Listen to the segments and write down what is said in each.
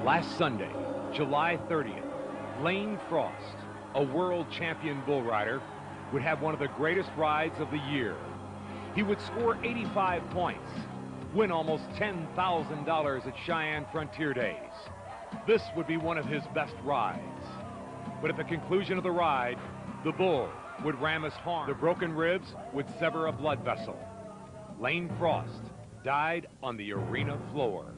Last Sunday, July 30th, Lane Frost, a world champion bull rider, would have one of the greatest rides of the year. He would score 85 points, win almost $10,000 at Cheyenne Frontier Days. This would be one of his best rides. But at the conclusion of the ride, the bull would ram his horn. The broken ribs would sever a blood vessel. Lane Frost died on the arena floor.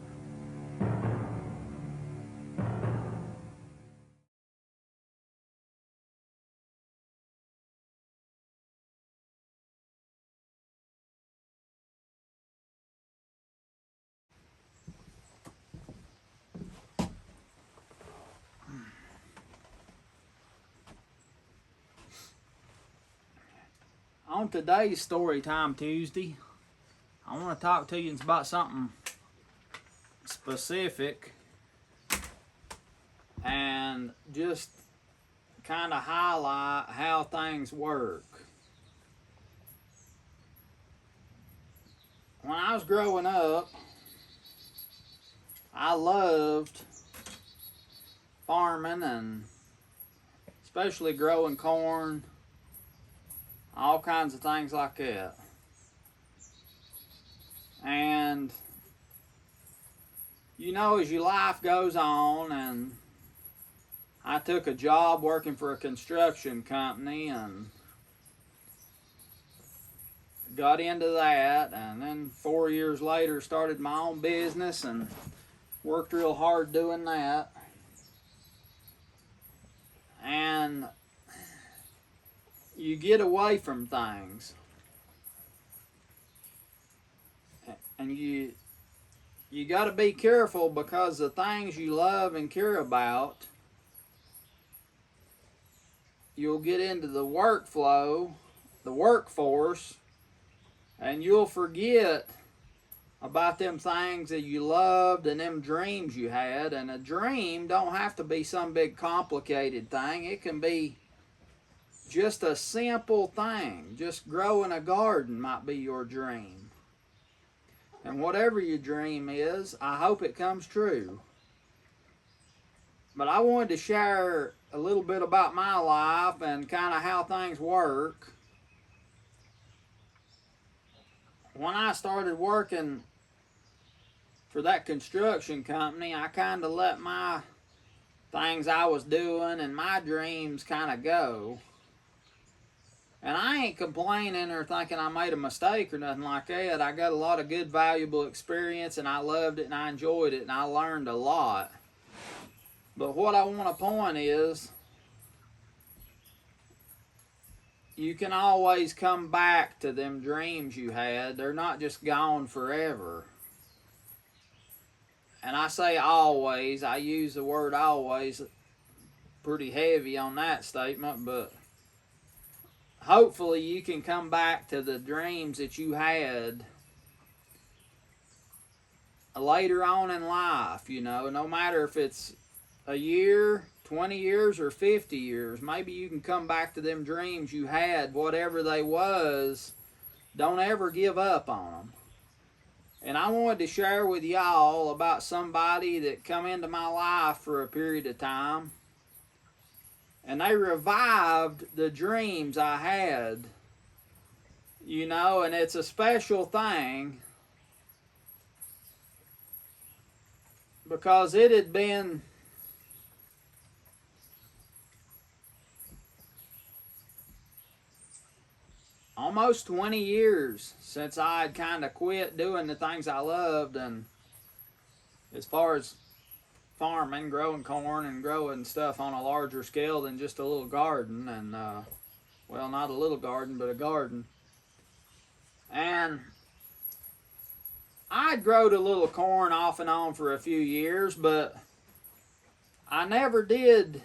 On today's Story Time Tuesday, I want to talk to you about something specific and just kind of highlight how things work. When I was growing up, I loved farming and especially growing corn, all kinds of things like that. And you know, as your life goes on, and I took a job working for a construction company and got into that, and then 4 years later started my own business and worked real hard doing that. And you get away from things, and you got to be careful, because the things you love and care about, you'll get into the workflow, the workforce, and you'll forget about them things that you loved and them dreams you had. And a dream don't have to be some big complicated thing. It can be just a simple thing. Just growing a garden might be your dream. And whatever your dream is, I hope it comes true. But I wanted to share a little bit about my life and kind of how things work. When I started working for that construction company, I kind of let my things I was doing and my dreams kind of go. And I ain't complaining or thinking I made a mistake or nothing like that. I got a lot of good, valuable experience, and I loved it and I enjoyed it and I learned a lot. But what I want to point is, you can always come back to them dreams you had. They're not just gone forever. And I say always, I use the word always pretty heavy on that statement, but hopefully you can come back to the dreams that you had later on in life, you know, no matter if it's a year, 20 years, or 50 years. Maybe you can come back to them dreams you had, whatever they was. Don't ever give up on them. And I wanted to share with y'all about somebody that come into my life for a period of time, and they revived the dreams I had, you know, and it's a special thing, because it had been almost 20 years since I had kind of quit doing the things I loved, and as far as farming, growing corn and growing stuff on a larger scale than just a little garden, and well, not a little garden, but a garden. And I'd growed a little corn off and on for a few years, but I never did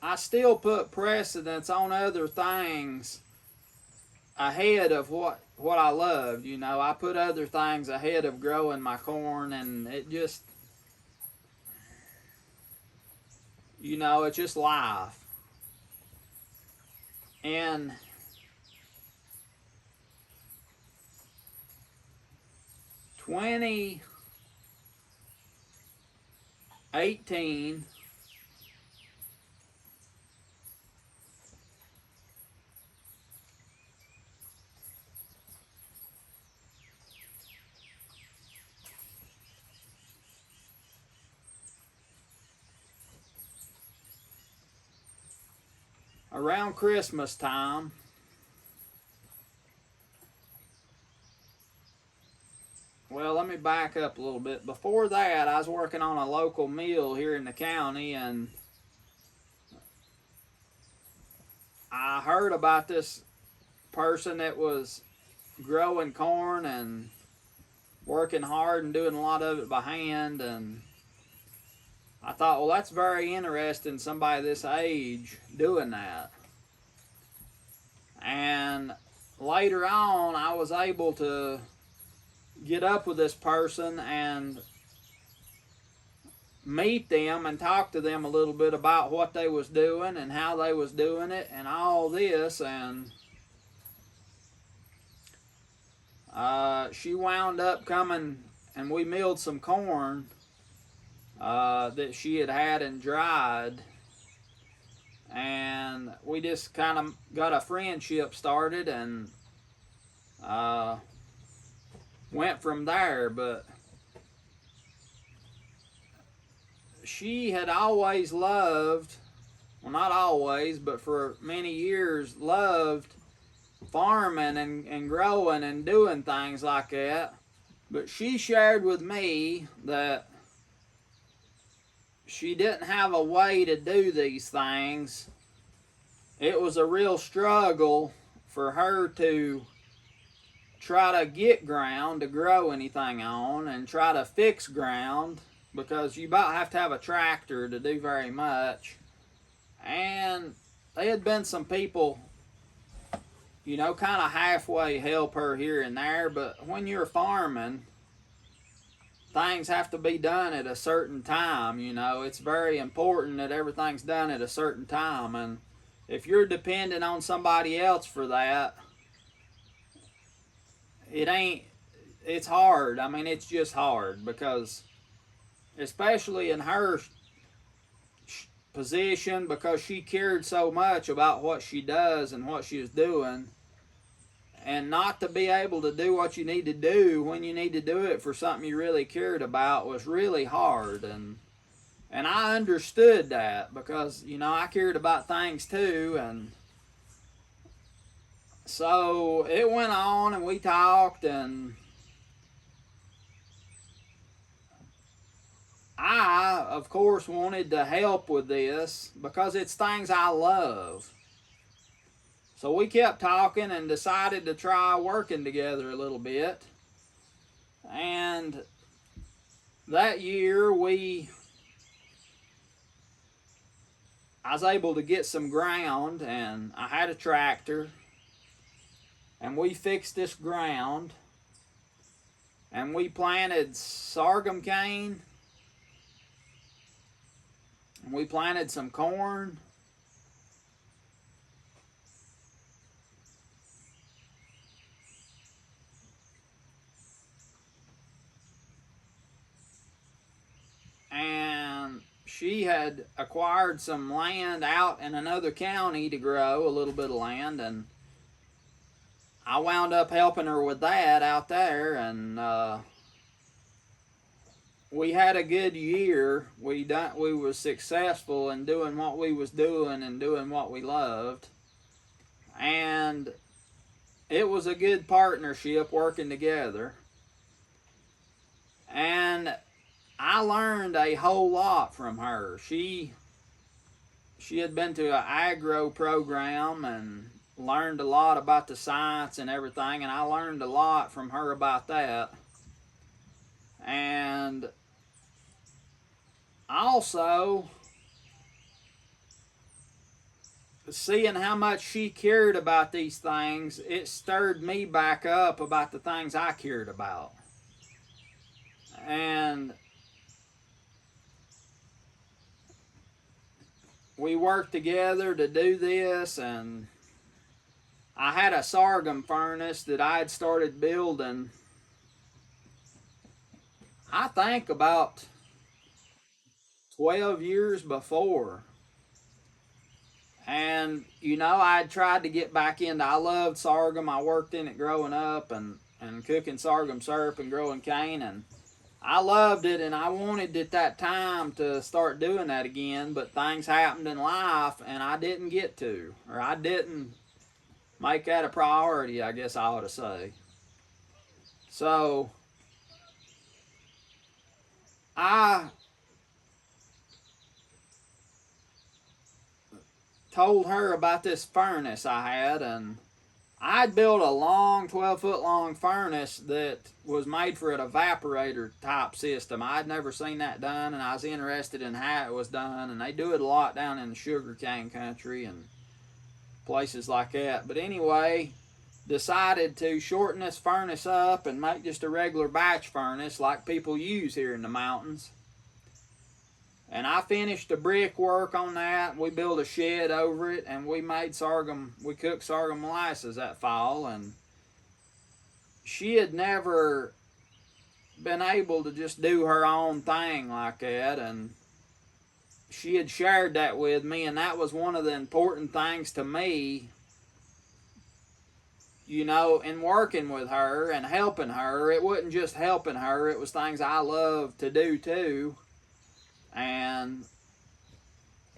I still put precedence on other things ahead of what I loved. You know, I put other things ahead of growing my corn, and it just, you know, it's just life. And 2018, around Christmas time, well, let me back up a little bit. Before that, I was working on a local mill here in the county, and I heard about this person that was growing corn and working hard and doing a lot of it by hand, and I thought, well, that's very interesting, somebody this age doing that. And later on, I was able to get up with this person and meet them and talk to them a little bit about what they was doing and how they was doing it and all this. And she wound up coming, and we milled some corn that she had and dried, and we just kind of got a friendship started and went from there. But she had always loved, well, not always, but for many years loved farming and growing and doing things like that. But she shared with me that she didn't have a way to do these things. It was a real struggle for her to try to get ground to grow anything on and try to fix ground, because you about have to have a tractor to do very much. And there had been some people, you know, kind of halfway help her here and there, but when you're farming, things have to be done at a certain time. You know, it's very important that everything's done at a certain time, and if you're dependent on somebody else for that, it's hard. I mean, it's just hard, because especially in her position, because she cared so much about what she does and what she was doing, and not to be able to do what you need to do when you need to do it for something you really cared about was really hard. And I understood that, because, you know, I cared about things too. And so it went on, and we talked, and I, of course, wanted to help with this because it's things I love. So we kept talking and decided to try working together a little bit. And that year I was able to get some ground, and I had a tractor, and we fixed this ground, and we planted sorghum cane, and we planted some corn, and she had acquired some land out in another county to grow, a little bit of land, and I wound up helping her with that out there, and we had a good year. We was successful in doing what we was doing and doing what we loved, and it was a good partnership working together. And I learned a whole lot from her. She had been to an agro program and learned a lot about the science and everything, and I learned a lot from her about that. And also, seeing how much she cared about these things, it stirred me back up about the things I cared about. And we worked together to do this, and I had a Sargon furnace that I had started building I think about 12 years before. And, you know, I tried to get back into, I loved sorghum. I worked in it growing up and cooking sorghum syrup and growing cane. And I loved it, and I wanted at that time to start doing that again. But things happened in life, and I didn't get to. Or I didn't make that a priority, I guess I ought to say. So, I told her about this furnace I had, and I'd built a long 12-foot long furnace that was made for an evaporator type system. I'd never seen that done, and I was interested in how it was done, and they do it a lot down in the sugarcane country and places like that. But anyway, decided to shorten this furnace up and make just a regular batch furnace like people use here in the mountains. And I finished the brickwork on that. We built a shed over it, and we made sorghum. We cooked sorghum molasses that fall. And she had never been able to just do her own thing like that. And she had shared that with me, and that was one of the important things to me, you know, in working with her and helping her. It wasn't just helping her, it was things I loved to do too. And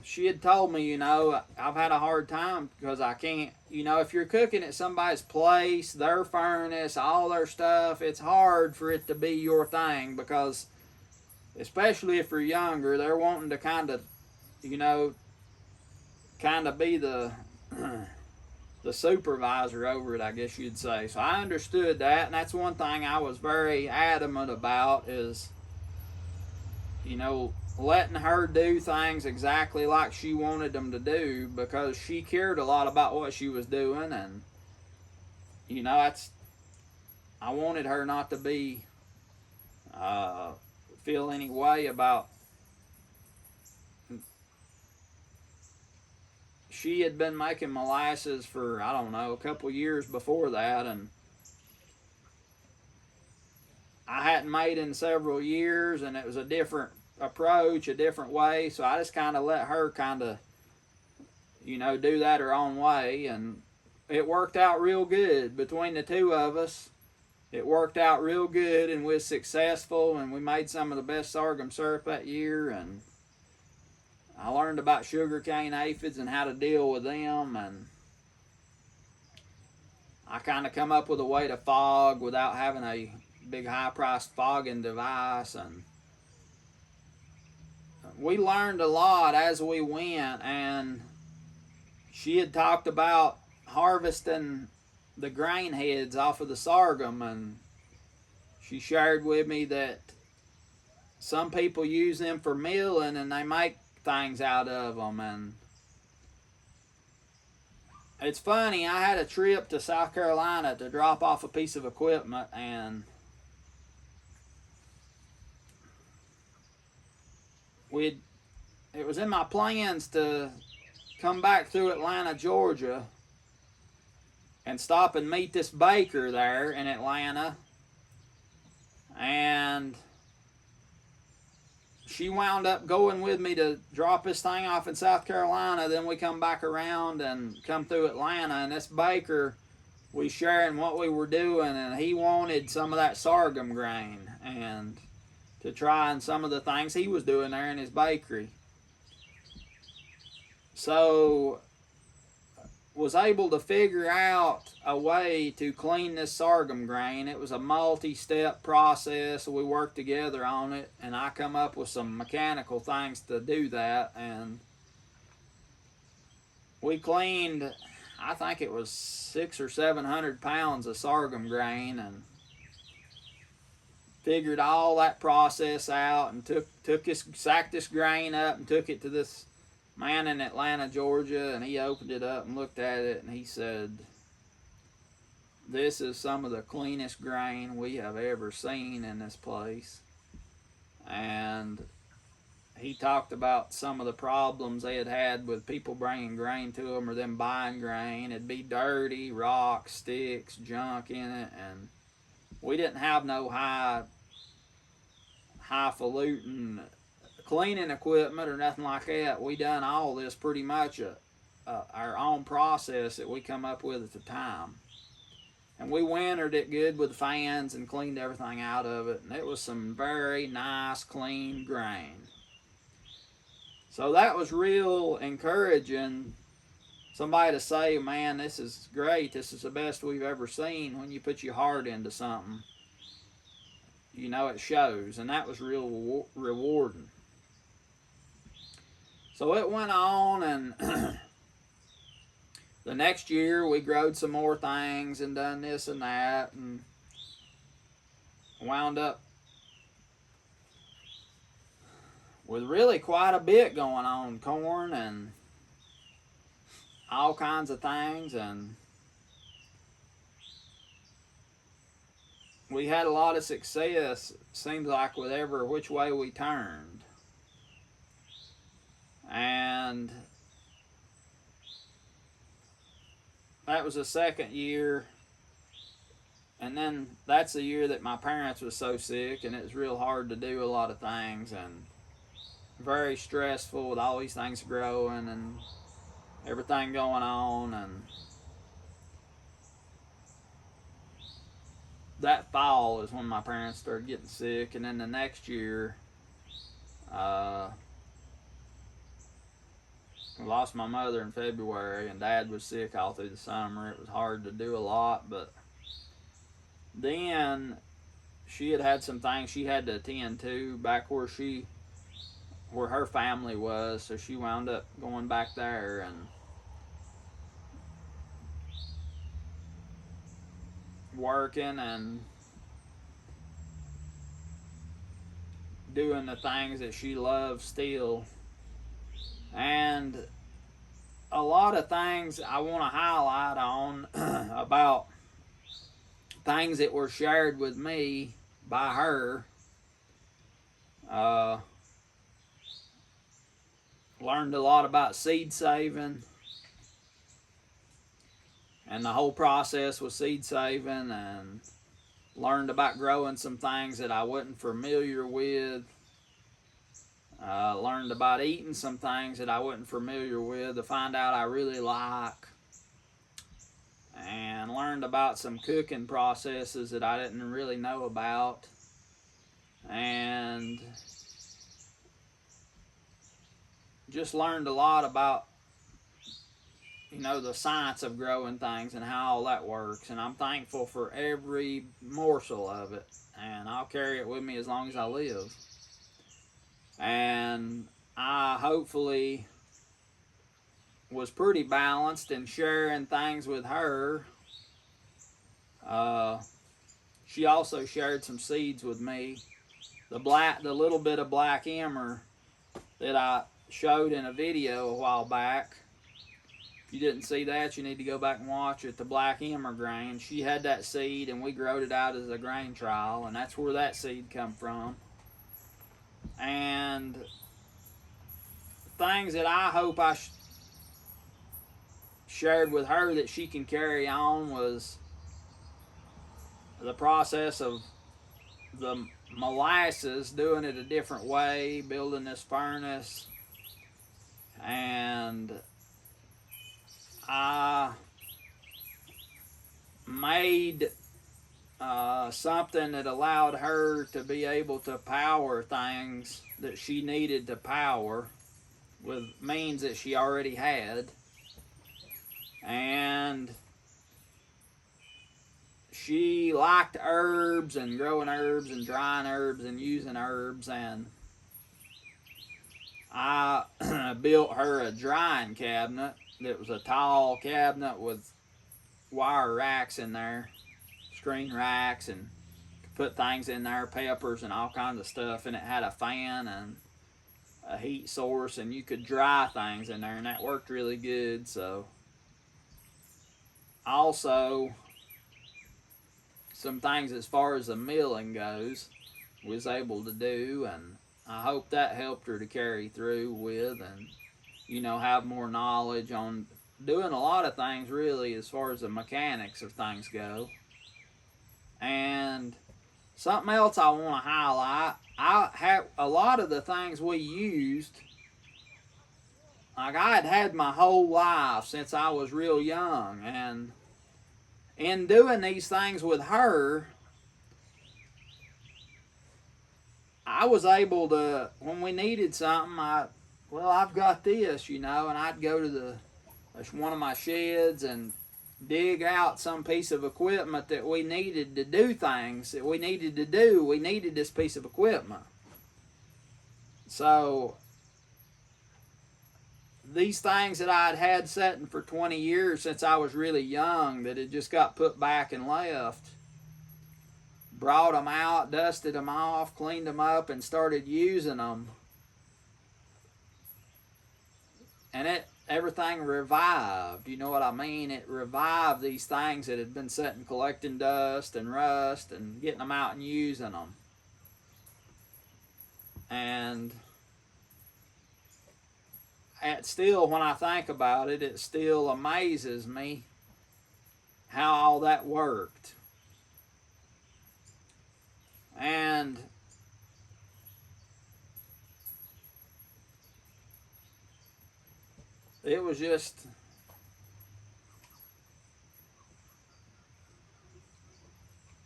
she had told me, you know, I've had a hard time because I can't, you know, if you're cooking at somebody's place, their furnace, all their stuff, it's hard for it to be your thing because, especially if you're younger, they're wanting to kind of, you know, kind of be the the supervisor over it, I guess you'd say. So I understood that, and that's one thing I was very adamant about is, you know, letting her do things exactly like she wanted them to do because she cared a lot about what she was doing. And, you know, I wanted her not to be feel any way about. She had been making molasses for, I don't know, a couple years before that, and I hadn't made in several years, and it was a different approach, a different way. So I just kind of let her kind of, you know, do that her own way, and it worked out real good between the two of us. It worked out real good, and we was successful, and we made some of the best sorghum syrup that year. And I learned about sugarcane aphids and how to deal with them, and I kind of come up with a way to fog without having a big high-priced fogging device. And we learned a lot as we went, and she had talked about harvesting the grain heads off of the sorghum, and she shared with me that some people use them for milling and they make things out of them. And it's funny, I had a trip to South Carolina to drop off a piece of equipment, and it was in my plans to come back through Atlanta, Georgia, and stop and meet this baker there in Atlanta. And she wound up going with me to drop this thing off in South Carolina. Then we come back around and come through Atlanta, and this baker, we sharing what we were doing, and he wanted some of that sorghum grain and to try and some of the things he was doing there in his bakery. So was able to figure out a way to clean this sorghum grain. It was a multi-step process. We worked together on it, and I come up with some mechanical things to do that. And we cleaned, I think it was 600 or 700 pounds of sorghum grain, and figured all that process out, and sacked this grain up and took it to this man in Atlanta, Georgia, and he opened it up and looked at it, and he said, "This is some of the cleanest grain we have ever seen in this place." And he talked about some of the problems they had with people bringing grain to them or them buying grain. It'd be dirty, rocks, sticks, junk in it, and we didn't have no high highfalutin cleaning equipment or nothing like that. We done all this pretty much our own process that we come up with at the time. And we wintered it good with fans and cleaned everything out of it. And it was some very nice, clean grain. So that was real encouraging. Somebody to say, man, this is great. This is the best we've ever seen. When you put your heart into something, you know it shows. And that was real rewarding. So it went on, and the next year we growed some more things and done this and that, and wound up with really quite a bit going on, corn and all kinds of things, and we had a lot of success, seems like, with every which way we turned. And that was the second year, and then that's the year that my parents was so sick, and it was real hard to do a lot of things, and very stressful with all these things growing and everything going on. And that fall is when my parents started getting sick, and then the next year, I lost my mother in February, and Dad was sick all through the summer. It was hard to do a lot, but then she had some things she had to attend to back where her family was, so she wound up going back there and working and doing the things that she loves still. And a lot of things I want to highlight on about things that were shared with me by her. Learned a lot about seed saving and the whole process with seed saving, and learned about growing some things that I wasn't familiar with. Learned about eating some things that I wasn't familiar with to find out I really like. And learned about some cooking processes that I didn't really know about. And just learned a lot about, the science of growing things and how all that works. And I'm thankful for every morsel of it. And I'll carry it with me as long as I live. And I hopefully was pretty balanced in sharing things with her. She also shared some seeds with me. The little bit of black emmer that I showed in a video a while back. If you didn't see that, you need to go back and watch it. The black emmer grain. She had that seed, and we growed it out as a grain trial, and that's where that seed come from. And things that I hope I shared with her that she can carry on was the process of the molasses, doing it a different way, building this furnace. And I made something that allowed her to be able to power things that she needed to power with means that she already had. And she liked herbs and growing herbs and drying herbs and using herbs, and I built her a drying cabinet that was a tall cabinet with wire racks in there, screen racks, and could put things in there, peppers and all kinds of stuff, and it had a fan and a heat source, and you could dry things in there, and that worked really good. So also some things as far as the milling goes was able to do, and I hope that helped her to carry through with and have more knowledge on doing a lot of things really as far as the mechanics of things go. And something else I want to highlight. I have a lot of the things we used. Like I had my whole life since I was real young, and in doing these things with her, I was able to, when we needed something, I've got this, and I'd go to one of my sheds and dig out some piece of equipment that we needed to do things that we needed to do. We needed this piece of equipment. So these things that I'd had sitting for 20 years since I was really young that had just got put back and left, brought them out, dusted them off, cleaned them up, and started using them. And everything revived, you know what I mean? It revived these things that had been sitting collecting dust and rust and getting them out and using them. And still, when I think about it, it still amazes me how all that worked. And it was just,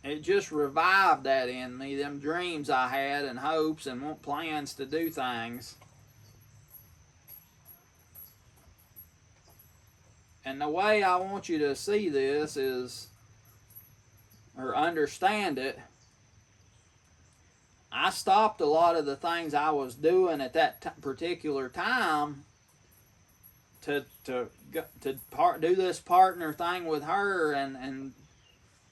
it just revived that in me, them dreams I had and hopes and plans to do things. And the way I want you to see this is, or understand it, I stopped a lot of the things I was doing at that particular time to do this partner thing with her, and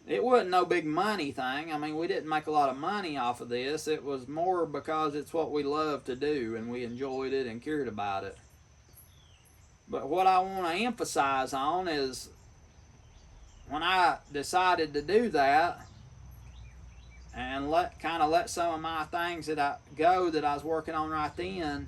it wasn't no big money thing. I mean, we didn't make a lot of money off of this. It was more because it's what we loved to do, and we enjoyed it and cared about it. But what I want to emphasize on is when I decided to do that, and let some of my things that I was working on right then,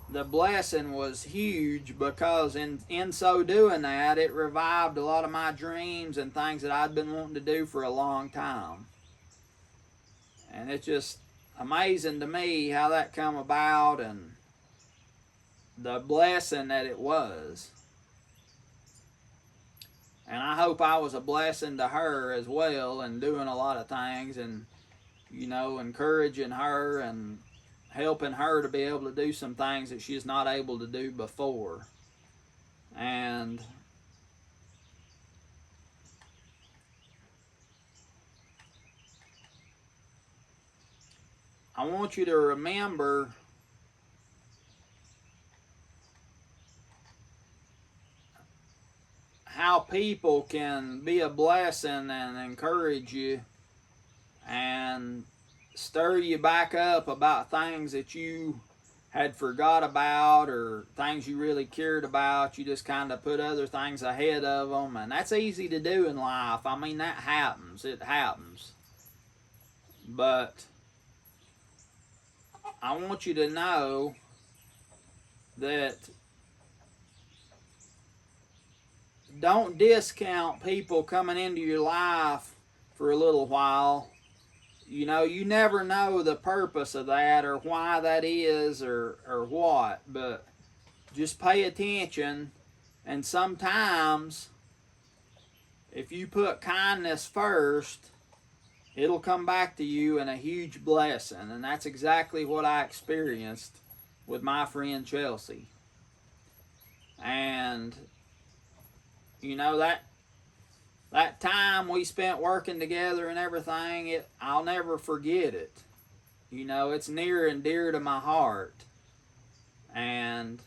the blessing was huge, because in so doing that, it revived a lot of my dreams and things that I'd been wanting to do for a long time. And it's just amazing to me how that come about and the blessing that it was. And I hope I was a blessing to her as well, and doing a lot of things, and encouraging her and helping her to be able to do some things that she's not able to do before. And I want you to remember how people can be a blessing and encourage you and stir you back up about things that you had forgot about, or things you really cared about. You just kind of put other things ahead of them, and that's easy to do in life. I mean, that happens. It happens. But I want you to know that don't discount people coming into your life for a little while. You never know the purpose of that, or why that is, or what, but just pay attention. And sometimes, if you put kindness first, it'll come back to you in a huge blessing. And that's exactly what I experienced with my friend Chelsea. And that time we spent working together and everything, I'll never forget it. It's near and dear to my heart. And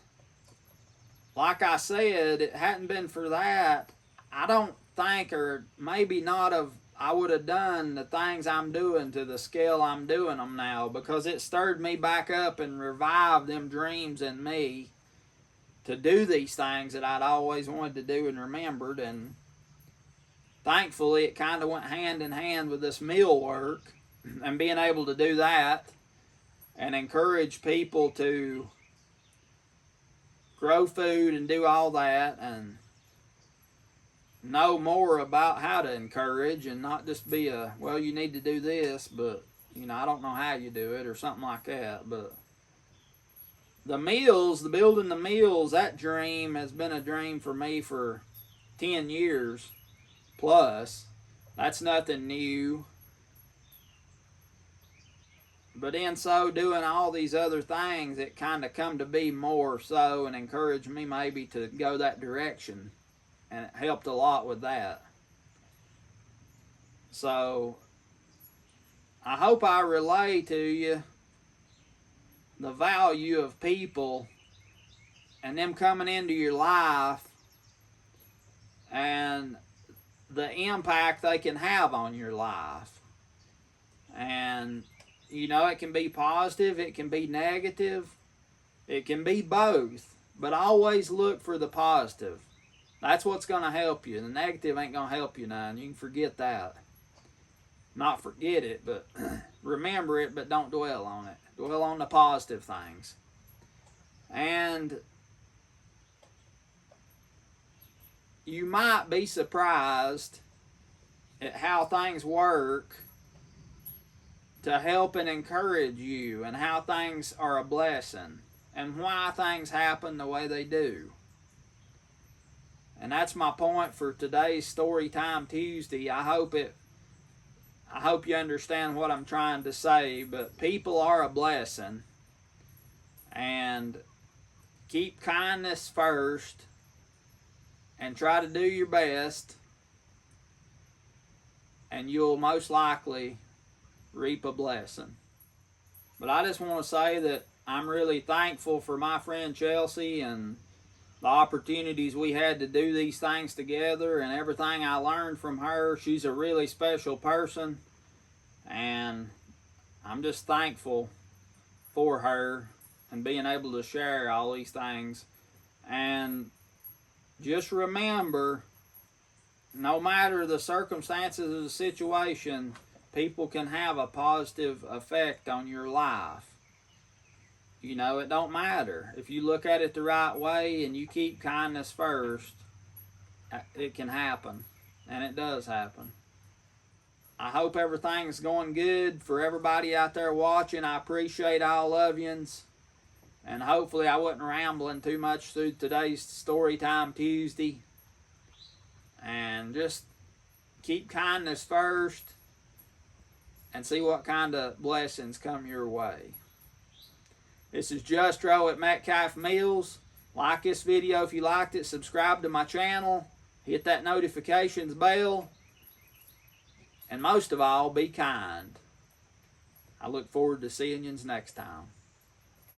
like I said, it hadn't been for that, I don't think, or maybe not I would have done the things I'm doing to the scale I'm doing them now, because it stirred me back up and revived them dreams in me to do these things that I'd always wanted to do and remembered. And thankfully, it kind of went hand in hand with this meal work and being able to do that and encourage people to grow food and do all that. And know more about how to encourage and not just be well, you need to do this, but, I don't know how you do it or something like that. But the building the mills, that dream has been a dream for me for 10 years plus. That's nothing new. But in so doing all these other things, it kind of come to be more so and encouraged me maybe to go that direction. And it helped a lot with that. So, I hope I relay to you the value of people and them coming into your life and the impact they can have on your life. And it can be positive, it can be negative, it can be both, but always look for the positive. That's what's going to help you. The negative ain't going to help you none. You can forget that. Not forget it, but remember it, but don't dwell on it. Dwell on the positive things. And you might be surprised at how things work to help and encourage you, and how things are a blessing, and why things happen the way they do. And that's my point for today's Storytime Tuesday. I hope you understand what I'm trying to say, but people are a blessing. And keep kindness first, and try to do your best, and you'll most likely reap a blessing. But I just want to say that I'm really thankful for my friend Chelsea and the opportunities we had to do these things together and everything I learned from her. She's a really special person, and I'm just thankful for her and being able to share all these things. And just remember, no matter the circumstances of the situation, people can have a positive effect on your life. It don't matter. If you look at it the right way and you keep kindness first, it can happen. And it does happen. I hope everything's going good for everybody out there watching. I appreciate all of yous. And hopefully I wasn't rambling too much through today's Storytime Tuesday. And just keep kindness first, and see what kind of blessings come your way. This is Justro at Metcalf Mills. Like this video if you liked it. Subscribe to my channel. Hit that notifications bell. And most of all, be kind. I look forward to seeing you next time.